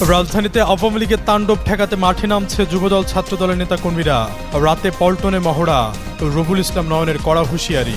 রাজধানীতে আওয়ামী লীগের তাণ্ডব ঠেকাতে মাঠে নামছে যুবদল ছাত্রদলের নেতাকর্মীরা। রাতে পল্টনে মহড়া, রুহুল ইসলাম নয়নের কড়া হুঁশিয়ারি।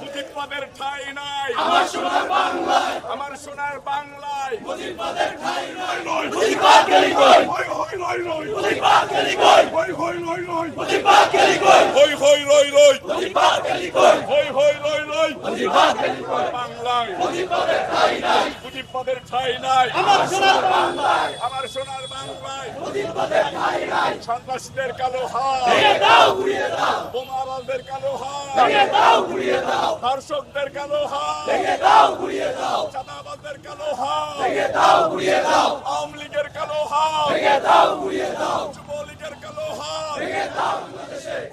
মুজিববাদের ঠাঁই নাই আমার সোনার বাংলায়, আমার সোনার বাংলায়। মুজিববাদের ঠাঁই নাই, মুজিববাদ গেলি কই, হই হই রই রই, মুজিববাদ গেলি কই, হই হই রই রই, মুজিববাদ গেলি কই, হই হই রই রই, মুজিববাদ গেলি কই, হই হই রই রই, মুজিববাদ গেলি কই। বাংলায় মুজিববাদের ঠাঁই নাই, মুজিববাদের ঠাঁই নাই আমার সোনার বাংলায়, আমার সোনার বাংলায়। মুজিববাদের ঠাঁই নাই। সন্ত্রাসীদের কালো হাত ভেঙে দাও, গুড়িয়ে দাও। বোমাবাজদের কালো হাত ভেঙে দাও, গুড়িয়ে দাও। ধর্ষকদের কালো হাত ভেঙে দাও, গুড়িয়ে দাও। চাঁদাবাজদের কালো হাত ভেঙে দাও, গুড়িয়ে দাও। আওয়ামী লীগের কালো হাত ভেঙে দাও, গুড়িয়ে দাও। যুবলীগের কালো হাত ভেঙে দাও।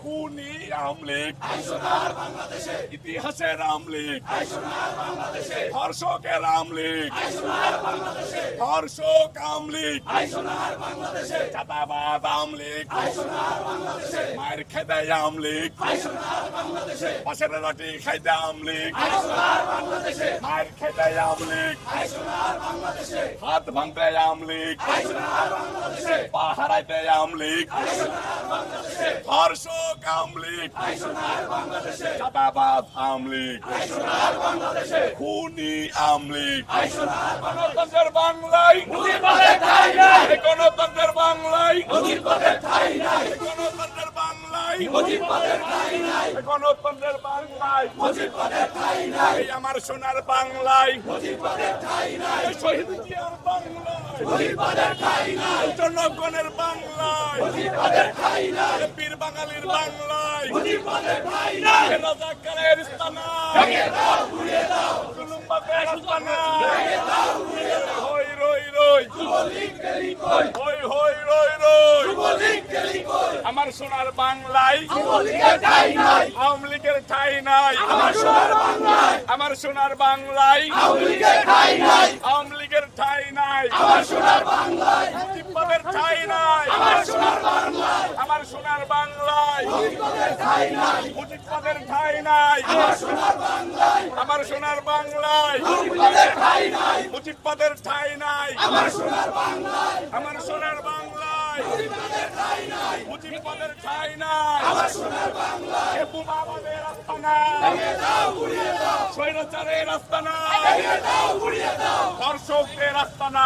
খুনি আওয়ামী লীগ সোনার বাংলাদেশে, ইতিহাসের আওয়ামী লীগ সোনার বাংলাদেশে, ধর্ষকের আওয়ামী লীগ সোনার বাংলাদেশে, ধর্ষক আওয়ামী লীগ সোনার বাংলাদেশে, চাঁদাবাজ আওয়ামী লীগ সোনার বাংলাদেশে, মায়ের খেদে আওয়ামী লীগ সোনার বাংলাদেশে, পাশের রুটি খাইতে আওয়ামী লীগ সোনার বাংলাদেশে, মায়ের খেদে আওয়ামী লীগ সোনার বাংলাদেশে, হাত ভাঙতে আওয়ামী লীগ সোনার বাংলাদেশে, পা হারাইতে আওয়ামী লীগ সোনার বাংলাদেশে, ধর্ষক আওয়ামী লীগ সোনার বাংলাদেশে, চাঁদাবাজ আওয়ামী লীগ সোনার বাংলাদেশে, খুনি আওয়ামী লীগ সোনার গণতন্ত্রের বাংলায় মুজিববাদের ঠাঁই নাই, গণতন্ত্রের বাংলায় মুজিববাদের ঠাঁই নাই, গণতন্ত্রের বাংলায় মুজিববাদের ঠাঁই নাই, গণতন্ত্রের বাংলায় মুজিববাদের ঠাঁই নাই। আমার সোনার বাংলায় মুজিববাদের ঠাঁই নাই, শহীদ জিয়ার বাংলায় মুজিববাদের ঠাঁই নাই, জনগণের বাংলায় মুজিববাদের ঠাঁই নাই, বীর বাঙালির বাংলায় মুজিববাদের ঠাঁই নাই, রাজাকারের স্থানা ভেঙে দাও, গুড়িয়ে দাও। জুলুমবাদের স্থানা ভেঙে দাও, গুড়িয়ে দাও। হই রই রই, যুবলীগ গেলি কই, হই হই রই রই, যুবলীগ গেলি কই। আমার সোনার বাংলায় আওয়ামী লীগের ঠাঁই নাই, আওয়ামী লীগের ঠাঁই নাই আমার সোনার বাংলায়, আমার সোনার বাংলায় আওয়ামী লীগের ঠাঁই নাই, আওয়ামী লীগের ঠাঁই নাই আমার সোনার বাংলায়, মুজিববাদের ঠাঁই নাই আমার সোনার বাংলায়, আমার সোনার বাংলায় মুজিববাদের ঠাঁই নাই, মুজিববাদের ঠাঁই নাই আমার সোনার বাংলায়, আমার সোনার বাংলায় মুজিববাদের ঠাঁই নাই, মুজিববাদের ঠাঁই নাই আমার সোনার বাংলায়, আমার সোনার বাংলায় মুজিববাদের ঠাঁই নাই, মুজিববাদের ঠাঁই নাই আমার সোনার বাংলায়। বোমাবাজের আস্তানা ভেঙে দাও, গুড়িয়ে দাও। স্বৈরাচারের আস্তানা ভেঙে দাও, গুড়িয়ে দাও। ধর্ষকদের আস্তানা